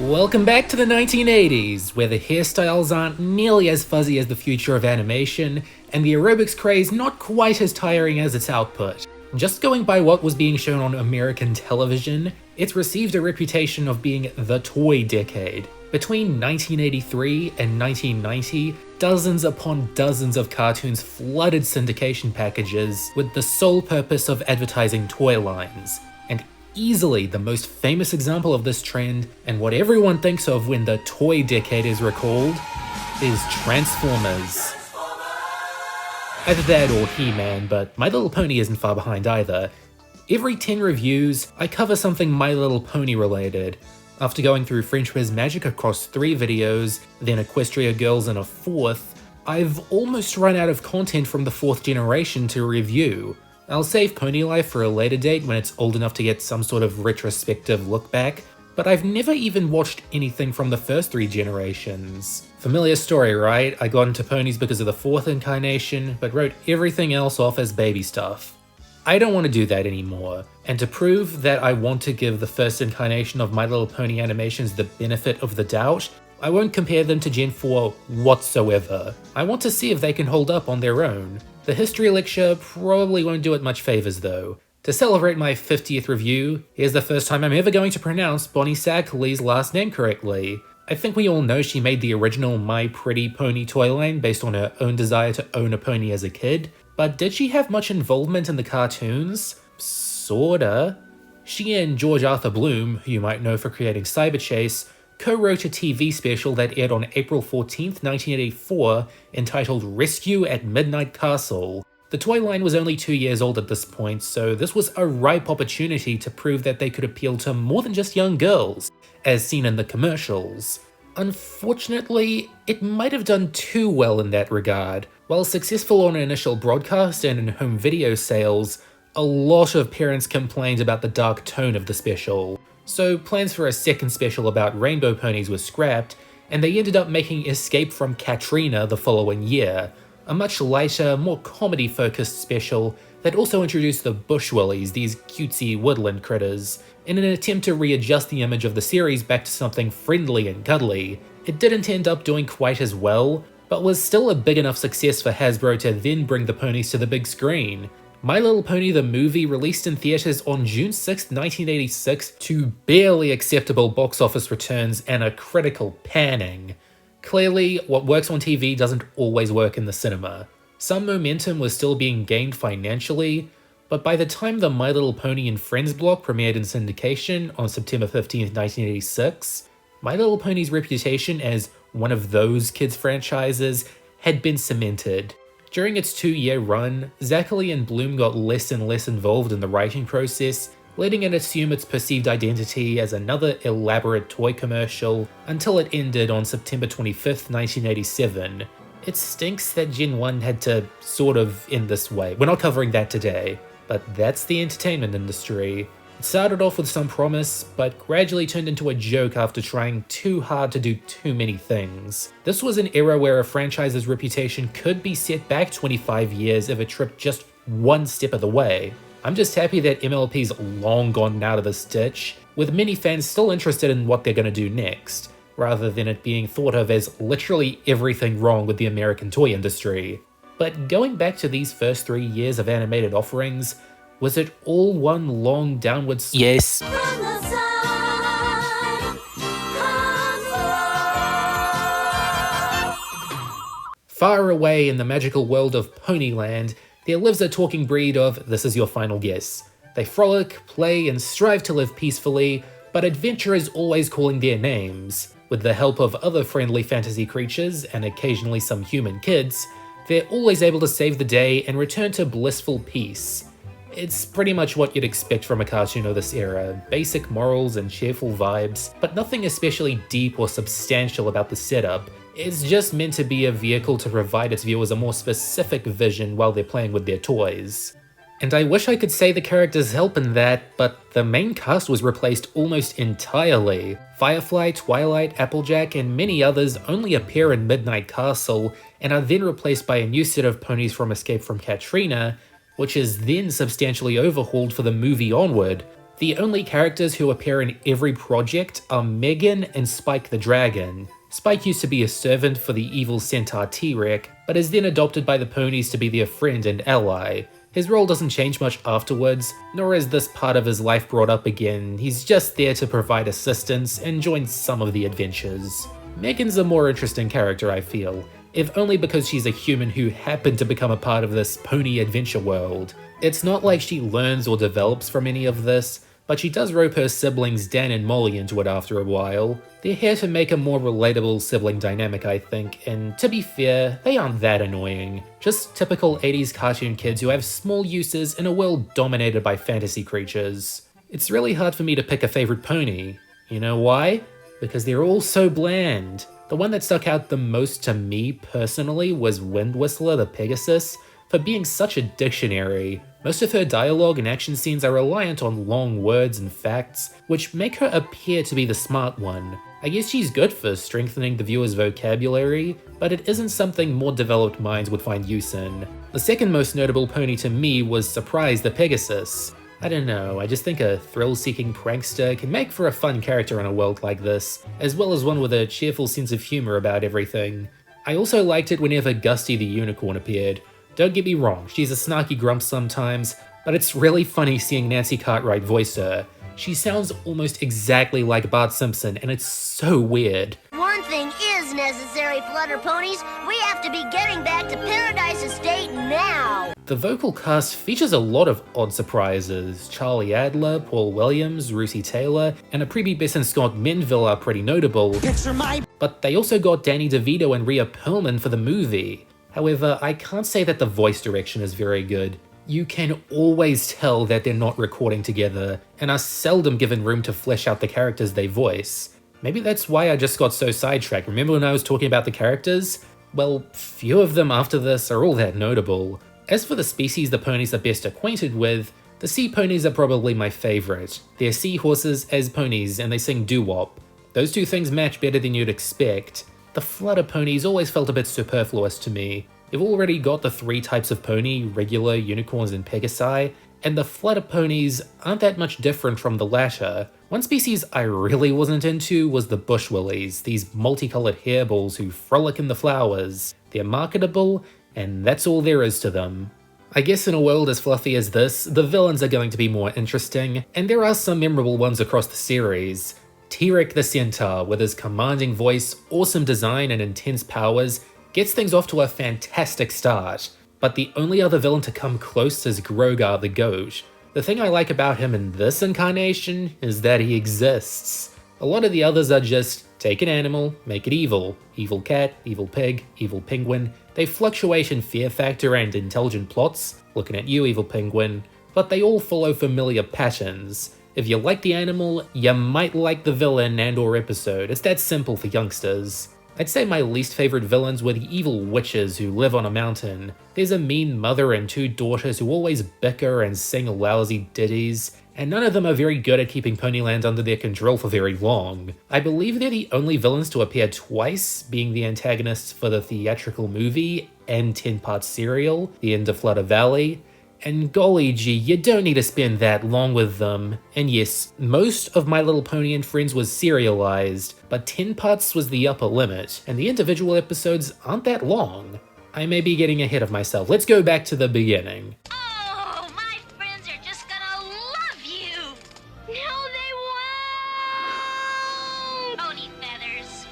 Welcome back to the 1980s, where the hairstyles aren't nearly as fuzzy as the future of animation, and the aerobics craze not quite as tiring as its output. Just going by what was being shown on American television, it's received a reputation of being the toy decade. Between 1983 and 1990, dozens upon dozens of cartoons flooded syndication packages with the sole purpose of advertising toy lines. And easily the most famous example of this trend, and what everyone thinks of when the toy decade is recalled, is Transformers. Either that or He-Man, but My Little Pony isn't far behind either. Every 10 reviews, I cover something My Little Pony related. After going through French Whiz Magic across 3 videos, then Equestria Girls in a 4th, I've almost run out of content from the 4th generation to review. I'll save Pony Life for a later date when it's old enough to get some sort of retrospective look back, but I've never even watched anything from the first 3 generations. Familiar story, right? I got into ponies because of the 4th incarnation, but wrote everything else off as baby stuff. I don't want to do that anymore, and to prove that I want to give the first incarnation of My Little Pony animations the benefit of the doubt, I won't compare them to Gen 4 whatsoever. I want to see if they can hold up on their own. The history lecture probably won't do it much favors though. To celebrate my 50th review, here's the first time I'm ever going to pronounce Bonnie Sackley's last name correctly. I think we all know she made the original My Pretty Pony toy line based on her own desire to own a pony as a kid, but did she have much involvement in the cartoons? Sorta. She and George Arthur Bloom, who you might know for creating Cyberchase, co-wrote a TV special that aired on April 14th, 1984, entitled Rescue at Midnight Castle. The toy line was only 2 years old at this point, so this was a ripe opportunity to prove that they could appeal to more than just young girls, as seen in the commercials. Unfortunately, it might have done too well in that regard. While successful on initial broadcast and in home video sales, a lot of parents complained about the dark tone of the special. So plans for a second special about rainbow ponies were scrapped, and they ended up making Escape from Katrina the following year, a much lighter, more comedy-focused special that also introduced the Bushwillies, these cutesy woodland critters, in an attempt to readjust the image of the series back to something friendly and cuddly. It didn't end up doing quite as well, but was still a big enough success for Hasbro to then bring the ponies to the big screen. My Little Pony the movie released in theaters on June 6, 1986 to barely acceptable box office returns and a critical panning. Clearly, what works on TV doesn't always work in the cinema. Some momentum was still being gained financially, but by the time the My Little Pony and Friends block premiered in syndication on September 15, 1986, My Little Pony's reputation as one of those kids' franchises had been cemented. During its 2-year run, Zackley and Bloom got less and less involved in the writing process, letting it assume its perceived identity as another elaborate toy commercial until it ended on September 25th, 1987. It stinks that Gen 1 had to sort of end this way. We're not covering that today, but that's the entertainment industry. It started off with some promise, but gradually turned into a joke after trying too hard to do too many things. This was an era where a franchise's reputation could be set back 25 years if it tripped just one step of the way. I'm just happy that MLP's long gone out of this ditch, with many fans still interested in what they're gonna do next, rather than it being thought of as literally everything wrong with the American toy industry. But going back to these first 3 years of animated offerings, was it all one long downward Yes. Far away in the magical world of Ponyland, there lives a talking breed of this is your final guess. They frolic, play, and strive to live peacefully, but adventure is always calling their names. With the help of other friendly fantasy creatures, and occasionally some human kids, they're always able to save the day and return to blissful peace. It's pretty much what you'd expect from a cartoon of this era, basic morals and cheerful vibes, but nothing especially deep or substantial about the setup. It's just meant to be a vehicle to provide its viewers a more specific vision while they're playing with their toys. And I wish I could say the characters help in that, but the main cast was replaced almost entirely. Firefly, Twilight, Applejack, and many others only appear in Midnight Castle, and are then replaced by a new set of ponies from Escape from Katrina, which is then substantially overhauled for the movie onward. The only characters who appear in every project are Megan and Spike the Dragon. Spike used to be a servant for the evil centaur T-Rex, but is then adopted by the ponies to be their friend and ally. His role doesn't change much afterwards, nor is this part of his life brought up again. He's just there to provide assistance and join some of the adventures. Megan's a more interesting character, I feel, if only because she's a human who happened to become a part of this pony adventure world. It's not like she learns or develops from any of this, but she does rope her siblings Dan and Molly into it after a while. They're here to make a more relatable sibling dynamic, I think, and to be fair, they aren't that annoying. Just typical 80s cartoon kids who have small uses in a world dominated by fantasy creatures. It's really hard for me to pick a favorite pony. You know why? Because they're all so bland. The one that stuck out the most to me personally was Wind Whistler the Pegasus, for being such a dictionary. Most of her dialogue and action scenes are reliant on long words and facts, which make her appear to be the smart one. I guess she's good for strengthening the viewer's vocabulary, but it isn't something more developed minds would find use in. The second most notable pony to me was Surprise the Pegasus. I don't know, I just think a thrill-seeking prankster can make for a fun character in a world like this, as well as one with a cheerful sense of humor about everything. I also liked it whenever Gusty the Unicorn appeared. Don't get me wrong, she's a snarky grump sometimes, but it's really funny seeing Nancy Cartwright voice her. She sounds almost exactly like Bart Simpson, and it's so weird. One thing is necessary, Flutter Ponies. We have to be getting back to Paradise Estate now! The vocal cast features a lot of odd surprises. Charlie Adler, Paul Williams, Russi Taylor, and Aprebe and Scott Menville are pretty notable, but they also got Danny DeVito and Rhea Perlman for the movie. However, I can't say that the voice direction is very good. You can always tell that they're not recording together, and are seldom given room to flesh out the characters they voice. Maybe that's why I just got so sidetracked. Remember when I was talking about the characters? Well, few of them after this are all that notable. As for the species the ponies are best acquainted with, the sea ponies are probably my favorite. They're seahorses as ponies, and they sing doo-wop. Those two things match better than you'd expect. The flutter ponies always felt a bit superfluous to me. You've already got the three types of pony, regular, unicorns, and pegasi, and the flutter ponies aren't that much different from the latter. One species I really wasn't into was the bush willies, these multicolored hairballs who frolic in the flowers. They're marketable, and that's all there is to them. I guess in a world as fluffy as this, the villains are going to be more interesting, and there are some memorable ones across the series. T-Rex the Centaur, with his commanding voice, awesome design, and intense powers, gets things off to a fantastic start. But the only other villain to come close is Grogar the Goat. The thing I like about him in this incarnation is that he exists. A lot of the others are just, take an animal, make it evil. Evil cat, evil pig, evil penguin. They fluctuate in fear factor and intelligent plots, looking at you, evil penguin, but they all follow familiar patterns. If you like the animal, you might like the villain and or episode. It's that simple for youngsters. I'd say my least favorite villains were the evil witches who live on a mountain. There's a mean mother and two daughters who always bicker and sing lousy ditties, and none of them are very good at keeping Ponyland under their control for very long. I believe they're the only villains to appear twice, being the antagonists for the theatrical movie and 10-part serial, The End of Flutter Valley. And golly gee, you don't need to spend that long with them. And yes, most of My Little Pony and Friends was serialized, but 10 parts was the upper limit, and the individual episodes aren't that long. I may be getting ahead of myself. Let's go back to the beginning. Oh, my friends are just gonna love you! No, they won't! Pony feathers.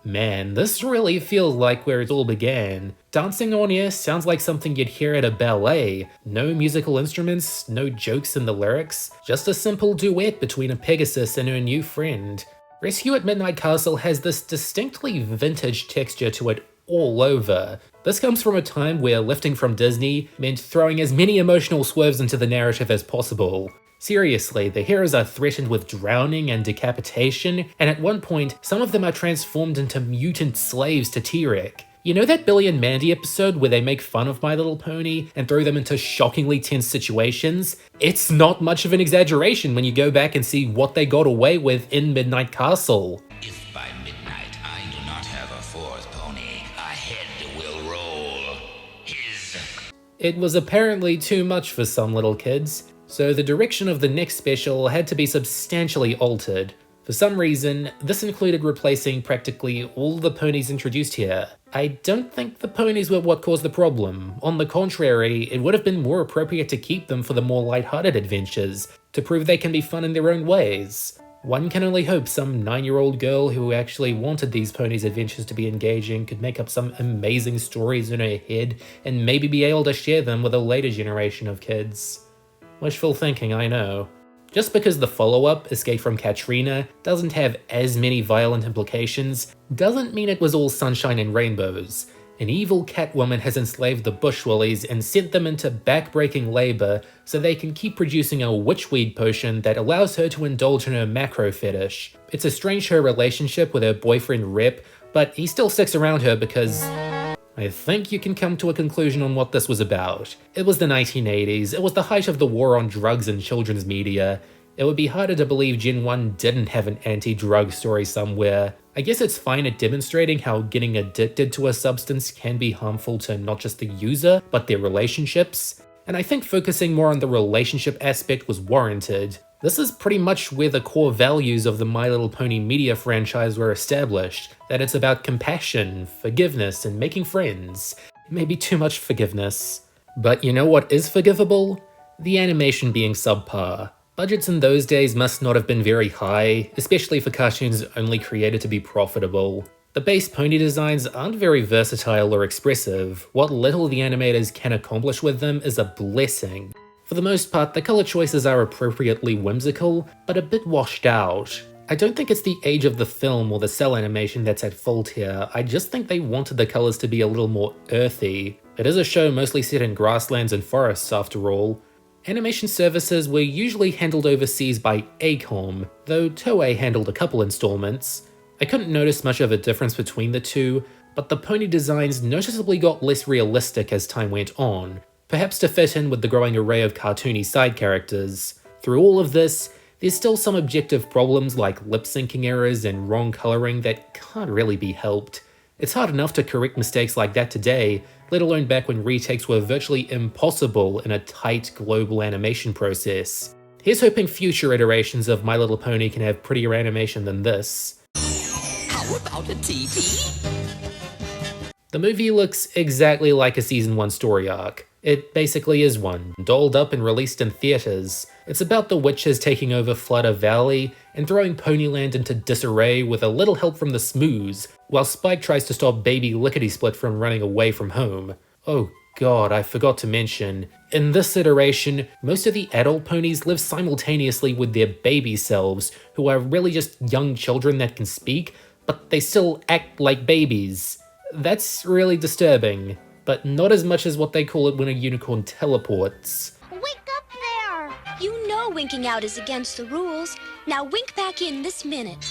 Man, this really feels like where it all began. Dancing on Air sounds like something you'd hear at a ballet. No musical instruments, no jokes in the lyrics, just a simple duet between a Pegasus and her new friend. Rescue at Midnight Castle has this distinctly vintage texture to it all over. This comes from a time where lifting from Disney meant throwing as many emotional swerves into the narrative as possible. Seriously, the heroes are threatened with drowning and decapitation, and at one point, some of them are transformed into mutant slaves to T-Rex. You know that Billy and Mandy episode where they make fun of My Little Pony and throw them into shockingly tense situations? It's not much of an exaggeration when you go back and see what they got away with in Midnight Castle. If by midnight I do not have a fourth pony, a head will roll. His. It was apparently too much for some little kids. so the direction of the next special had to be substantially altered. For some reason, this included replacing practically all the ponies introduced here. I don't think the ponies were what caused the problem. On the contrary, it would have been more appropriate to keep them for the more lighthearted adventures, to prove they can be fun in their own ways. One can only hope some 9-year-old girl who actually wanted these ponies' adventures to be engaging could make up some amazing stories in her head and maybe be able to share them with a later generation of kids. Wishful thinking, I know. Just because the follow-up, Escape from Katrina, doesn't have as many violent implications, doesn't mean it was all sunshine and rainbows. An evil Catwoman has enslaved the Bushwillies and sent them into back-breaking labor so they can keep producing a witchweed potion that allows her to indulge in her macro fetish. It's estranged her relationship with her boyfriend Rip, but he still sticks around her because... I think you can come to a conclusion on what this was about. It was the 1980s, it was the height of the war on drugs in children's media. It would be harder to believe Gen 1 didn't have an anti-drug story somewhere. I guess it's fine at demonstrating how getting addicted to a substance can be harmful to not just the user, but their relationships. And I think focusing more on the relationship aspect was warranted. This is pretty much where the core values of the My Little Pony media franchise were established, that it's about compassion, forgiveness, and making friends. Maybe too much forgiveness. But you know what is forgivable? The animation being subpar. Budgets in those days must not have been very high, especially for cartoons only created to be profitable. The base pony designs aren't very versatile or expressive. What little the animators can accomplish with them is a blessing. For the most part, the color choices are appropriately whimsical, but a bit washed out. I don't think it's the age of the film or the cell animation that's at fault here, I just think they wanted the colors to be a little more earthy. It is a show mostly set in grasslands and forests after all. Animation services were usually handled overseas by ACOM, though Toei handled a couple installments. I couldn't notice much of a difference between the two, but the pony designs noticeably got less realistic as time went on. Perhaps to fit in with the growing array of cartoony side characters. Through all of this, there's still some objective problems like lip-syncing errors and wrong coloring that can't really be helped. It's hard enough to correct mistakes like that today, let alone back when retakes were virtually impossible in a tight global animation process. Here's hoping future iterations of My Little Pony can have prettier animation than this. How about a TV? The movie looks exactly like a Season 1 story arc. It basically is one, dolled up and released in theaters. It's about the witches taking over Flutter Valley and throwing Ponyland into disarray with a little help from the Smoos, while Spike tries to stop baby Lickety-Split from running away from home. Oh god, I forgot to mention, in this iteration, most of the adult ponies live simultaneously with their baby selves, who are really just young children that can speak, but they still act like babies. That's really disturbing. But not as much as what they call it when a unicorn teleports. Wake up there! You know winking out is against the rules. Now wink back in this minute.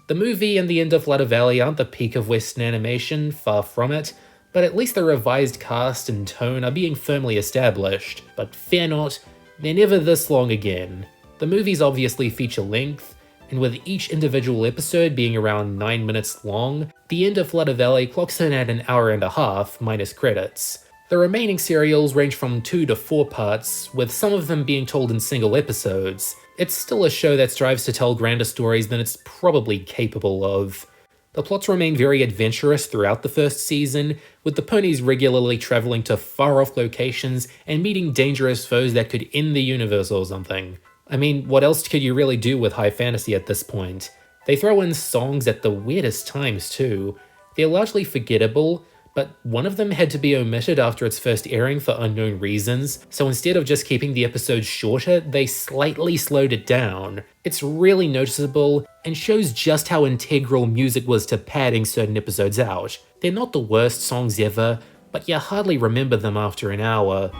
The movie and the end of Flutter Valley aren't the peak of Western animation, far from it, but at least the revised cast and tone are being firmly established. But fear not, they're never this long again. The movies obviously feature length, and with each individual episode being around 9 minutes long, the end of Flutter Valley clocks in at an hour and a half, minus credits. The remaining serials range from 2 to 4 parts, with some of them being told in single episodes. It's still a show that strives to tell grander stories than it's probably capable of. The plots remain very adventurous throughout the first season, with the ponies regularly traveling to far-off locations and meeting dangerous foes that could end the universe or something. I mean, what else could you really do with high fantasy at this point? They throw in songs at the weirdest times too. They're largely forgettable, but one of them had to be omitted after its first airing for unknown reasons, so instead of just keeping the episode shorter, they slightly slowed it down. It's really noticeable, and shows just how integral music was to padding certain episodes out. They're not the worst songs ever, but you hardly remember them after an hour.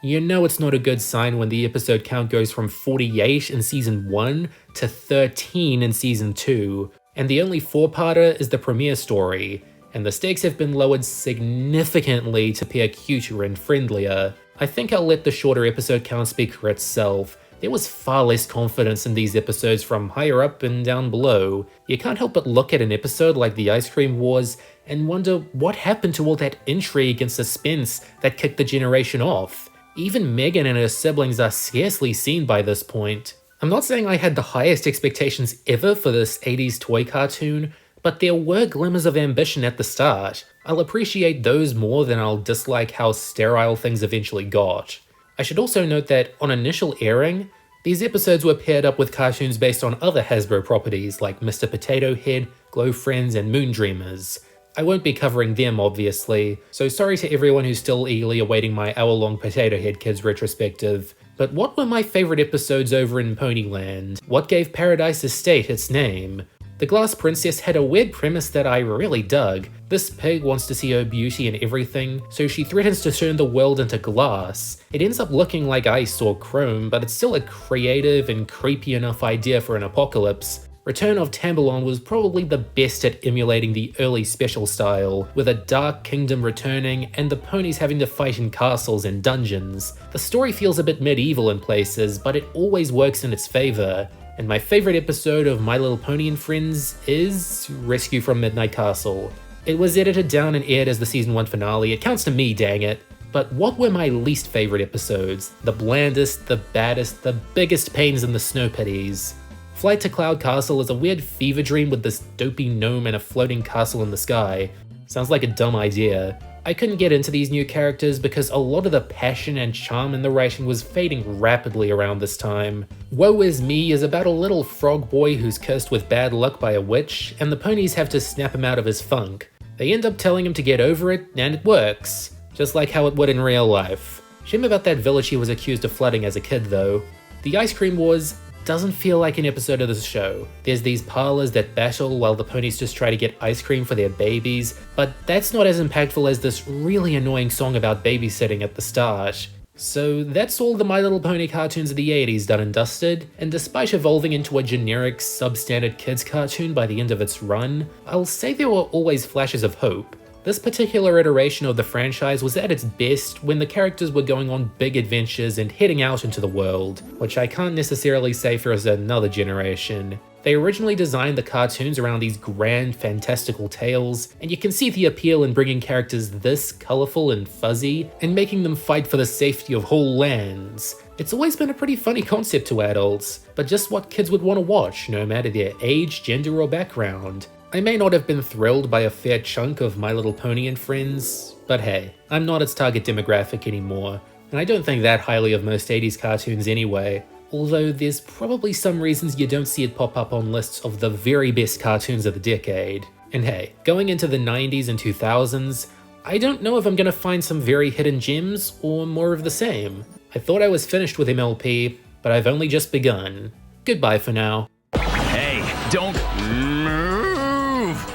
You know it's not a good sign when the episode count goes from 48 in Season 1 to 13 in Season 2, and the only 4-parter is the premiere story, and the stakes have been lowered significantly to appear cuter and friendlier. I think I'll let the shorter episode count speak for itself. There was far less confidence in these episodes from higher up and down below. You can't help but look at an episode like the Ice Cream Wars and wonder what happened to all that intrigue and suspense that kicked the generation off. Even Megan and her siblings are scarcely seen by this point. I'm not saying I had the highest expectations ever for this 80s toy cartoon, but there were glimmers of ambition at the start. I'll appreciate those more than I'll dislike how sterile things eventually got. I should also note that on initial airing, these episodes were paired up with cartoons based on other Hasbro properties like Mr. Potato Head, Glow Friends, and Moon Dreamers. I won't be covering them obviously, so sorry to everyone who's still eagerly awaiting my hour-long Potato Head Kids retrospective. But what were my favourite episodes over in Ponyland? What gave Paradise Estate its name? The Glass Princess had a weird premise that I really dug. This pig wants to see her beauty in everything, so she threatens to turn the world into glass. It ends up looking like ice or chrome, but it's still a creative and creepy enough idea for an apocalypse. Return of TAMBELON was probably the best at emulating the early special style, with a dark kingdom returning and the ponies having to fight in castles and dungeons. The story feels a bit medieval in places, but it always works in its favour. And my favourite episode of My Little Pony and Friends is Rescue from Midnight Castle. It was edited down and aired as the season 1 finale, it counts to me, dang it. But what were my least favourite episodes? The blandest, the baddest, the biggest pains in the snow pitties. Flight to Cloud Castle is a weird fever dream with this dopey gnome and a floating castle in the sky. Sounds like a dumb idea. I couldn't get into these new characters because a lot of the passion and charm in the writing was fading rapidly around this time. Woe Is Me is about a little frog boy who's cursed with bad luck by a witch, and the ponies have to snap him out of his funk. They end up telling him to get over it, and it works. Just like how it would in real life. Shame about that village he was accused of flooding as a kid though. The Ice Cream Wars doesn't feel like an episode of this show. There's these parlors that battle while the ponies just try to get ice cream for their babies, but that's not as impactful as this really annoying song about babysitting at the start. So that's all the My Little Pony cartoons of the 80s done and dusted, and despite evolving into a generic, substandard kids cartoon by the end of its run, I'll say there were always flashes of hope. This particular iteration of the franchise was at its best when the characters were going on big adventures and heading out into the world, which I can't necessarily say for another generation. They originally designed the cartoons around these grand, fantastical tales, and you can see the appeal in bringing characters this colourful and fuzzy, and making them fight for the safety of whole lands. It's always been a pretty funny concept to adults, but just what kids would want to watch, no matter their age, gender, or background. I may not have been thrilled by a fair chunk of My Little Pony and Friends, but hey, I'm not its target demographic anymore, and I don't think that highly of most 80s cartoons anyway, although there's probably some reasons you don't see it pop up on lists of the very best cartoons of the decade. And hey, going into the 90s and 2000s, I don't know if I'm gonna find some very hidden gems or more of the same. I thought I was finished with MLP, but I've only just begun. Goodbye for now. Hey, don't move!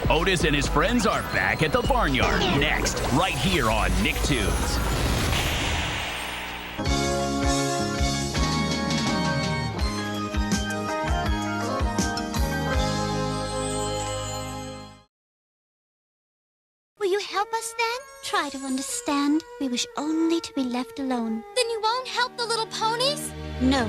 Otis and his friends are back at the barnyard next, right here on Nicktoons. Will you help us then? Try to understand. We wish only to be left alone. Then you won't help the little ponies? No.